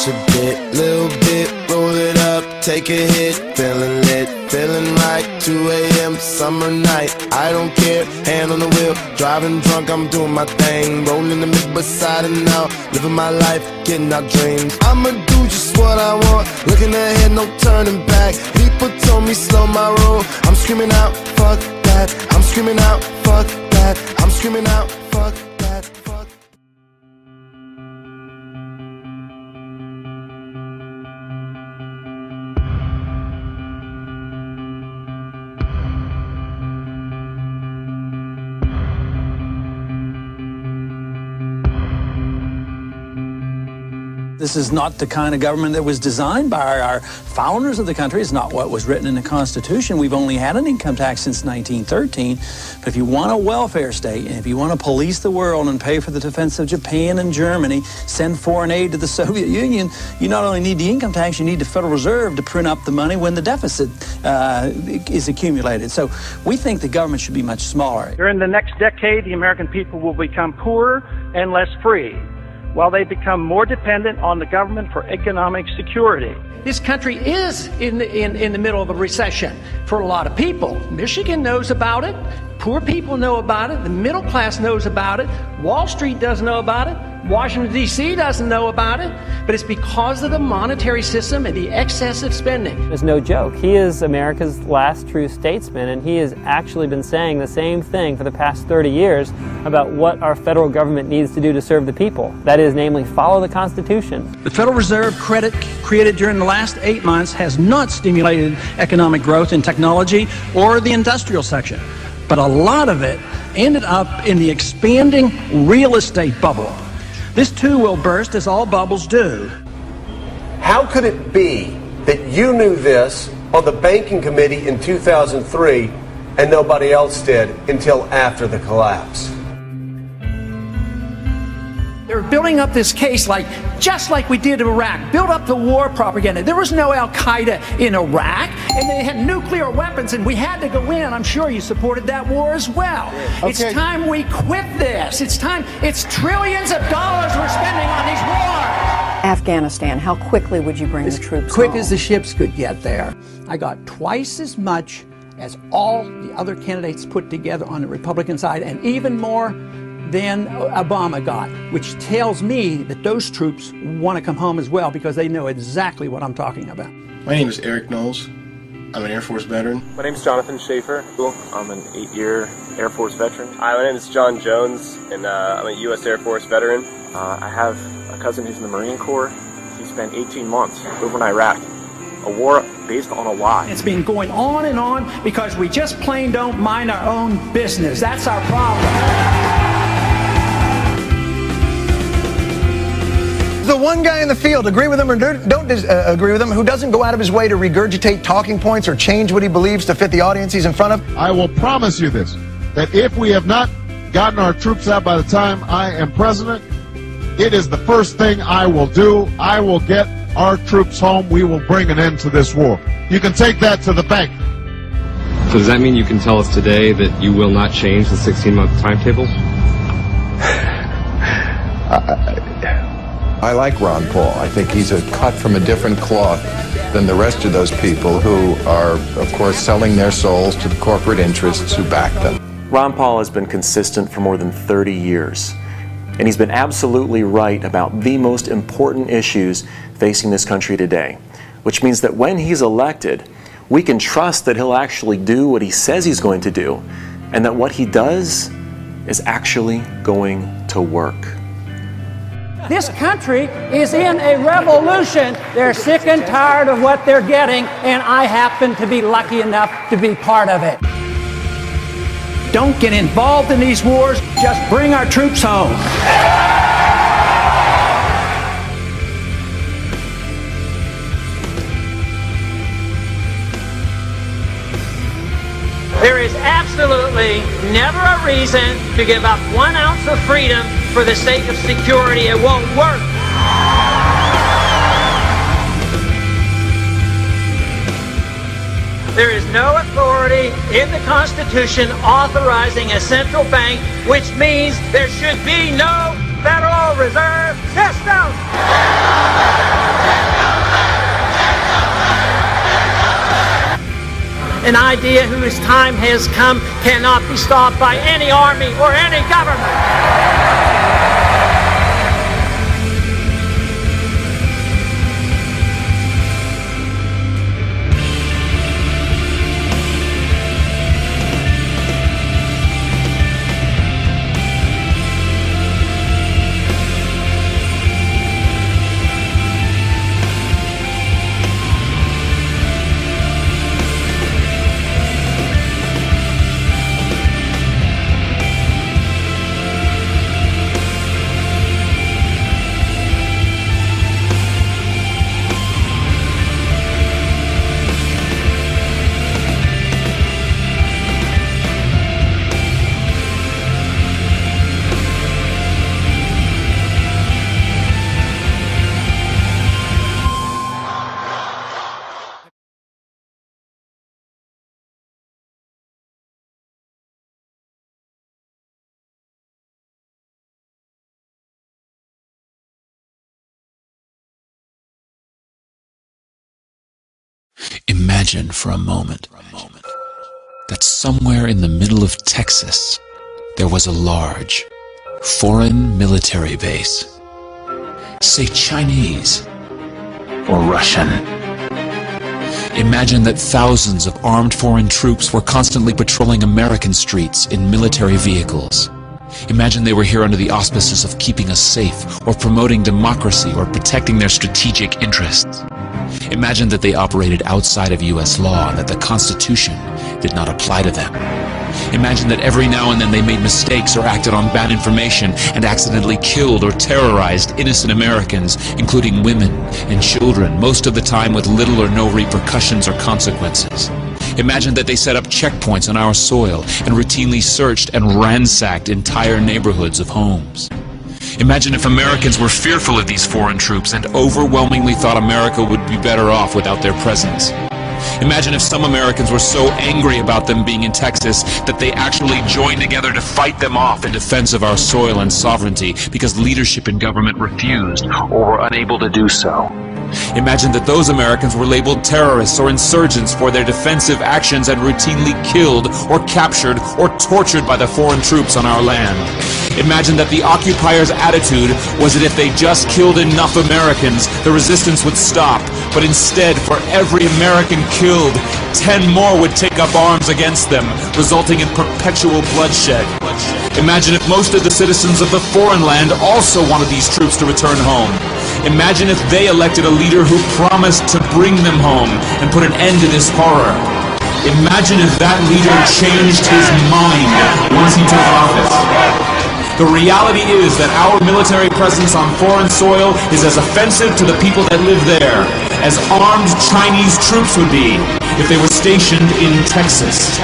a bit, little bit, roll it up, take a hit, feeling lit, feeling right, 2 a.m. summer night, I don't care, hand on the wheel, driving drunk, I'm doing my thing, rolling the mid beside and now, living my life, getting our dreams. I'ma do just what I want, looking ahead, no turning back. People told me slow my roll, I'm screaming out, fuck that, I'm screaming out, fuck that, I'm screaming out, fuck that, fuck. This is not the kind of government that was designed by our founders of the country. It's not what was written in the Constitution. We've only had an income tax since 1913. But if you want a welfare state, and if you want to police the world and pay for the defense of Japan and Germany, send foreign aid to the Soviet Union, you not only need the income tax, you need the Federal Reserve to print up the money when the deficit is accumulated. So we think the government should be much smaller. During the next decade, the American people will become poorer and less free, while they become more dependent on the government for economic security. This country is in the middle of a recession for a lot of people. Michigan knows about it. Poor people know about it. The middle class knows about it. Wall Street doesn't know about it. Washington, D.C. doesn't know about it. But it's because of the monetary system and the excessive spending. It's no joke. He is America's last true statesman, and he has actually been saying the same thing for the past 30 years about what our federal government needs to do to serve the people. That is, namely, follow the Constitution. The Federal Reserve credit created during the last 8 months has not stimulated economic growth in technology or the industrial section. But a lot of it ended up in the expanding real estate bubble. This too will burst, as all bubbles do. How could it be that you knew this on the banking committee in 2003 and nobody else did until after the collapse? They're building up this case just like we did in Iraq. Build up the war propaganda. There was no Al-Qaeda in Iraq, and they had nuclear weapons, and we had to go in. I'm sure you supported that war as well. Okay. It's time we quit this. It's time. It's trillions of dollars we're spending on these wars. Afghanistan, how quickly would you bring the troops quick home? As the ships could get there. I got twice as much as all the other candidates put together on the Republican side, and even more than Obama got, which tells me that those troops want to come home as well because they know exactly what I'm talking about. My name is Eric Knowles. I'm an Air Force veteran. My name is Jonathan Schaefer. I'm an 8-year Air Force veteran. Hi, my name is John Jones, and I'm a U.S. Air Force veteran. I have a cousin who's in the Marine Corps. He spent 18 months over in Iraq. A war based on a lie. It's been going on and on because we just plain don't mind our own business. That's our problem. The one guy in the field, agree with him or don't agree with him, who doesn't go out of his way to regurgitate talking points or change what he believes to fit the audience he's in front of? I will promise you this, that if we have not gotten our troops out by the time I am president, it is the first thing I will do. I will get our troops home. We will bring an end to this war. You can take that to the bank. So does that mean you can tell us today that you will not change the 16-month timetable? I like Ron Paul. I think he's a cut from a different cloth than the rest of those people who are, of course, selling their souls to the corporate interests who back them. Ron Paul has been consistent for more than 30 years, and he's been absolutely right about the most important issues facing this country today, which means that when he's elected, we can trust that he'll actually do what he says he's going to do, and that what he does is actually going to work. This country is in a revolution. They're sick and tired of what they're getting, and I happen to be lucky enough to be part of it. Don't get involved in these wars. Just bring our troops home. There is absolutely never a reason to give up 1 ounce of freedom for the sake of security. It won't work. There is no authority in the Constitution authorizing a central bank, which means there should be no Federal Reserve System. An idea whose time has come cannot be stopped by any army or any government. Imagine for a moment that somewhere in the middle of Texas there was a large foreign military base, say Chinese or Russian. Imagine that thousands of armed foreign troops were constantly patrolling American streets in military vehicles. Imagine they were here under the auspices of keeping us safe, or promoting democracy, or protecting their strategic interests. Imagine that they operated outside of U.S. law and that the Constitution did not apply to them. Imagine that every now and then they made mistakes or acted on bad information and accidentally killed or terrorized innocent Americans, including women and children, most of the time with little or no repercussions or consequences. Imagine that they set up checkpoints on our soil and routinely searched and ransacked entire neighborhoods of homes. Imagine if Americans were fearful of these foreign troops and overwhelmingly thought America would be better off without their presence. Imagine if some Americans were so angry about them being in Texas that they actually joined together to fight them off in defense of our soil and sovereignty because leadership in government refused or were unable to do so. Imagine that those Americans were labeled terrorists or insurgents for their defensive actions and routinely killed or captured or tortured by the foreign troops on our land. Imagine that the occupiers' attitude was that if they just killed enough Americans, the resistance would stop, but instead, for every American killed, 10 more would take up arms against them, resulting in perpetual bloodshed. Imagine if most of the citizens of the foreign land also wanted these troops to return home. Imagine if they elected a leader who promised to bring them home and put an end to this horror. Imagine if that leader changed his mind once he took office. The reality is that our military presence on foreign soil is as offensive to the people that live there as armed Chinese troops would be if they were stationed in Texas.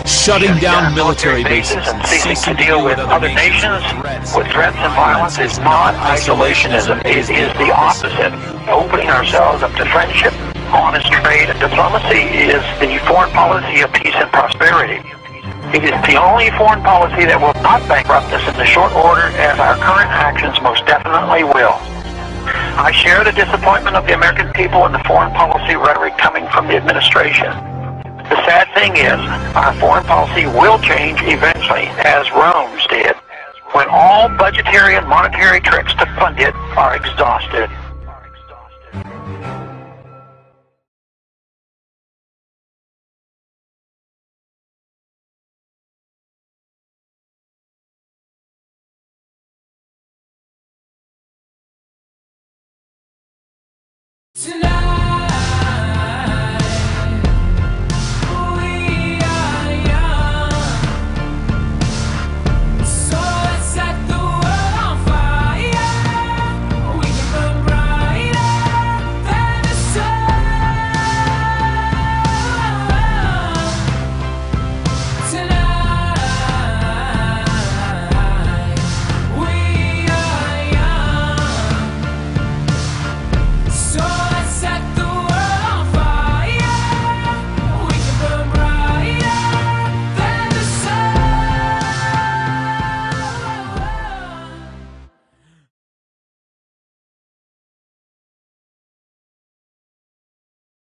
Shutting down military bases and ceasing to deal with other nations with threats and violence is not isolationism. It is the opposite. Opening ourselves up to friendship, honest trade, and diplomacy is the foreign policy of peace and prosperity. It is the only foreign policy that will not bankrupt us in the short order, as our current actions most definitely will. I share the disappointment of the American people in the foreign policy rhetoric coming from the administration. The sad thing is, our foreign policy will change eventually, as Rome's did, when all budgetary and monetary tricks to fund it are exhausted.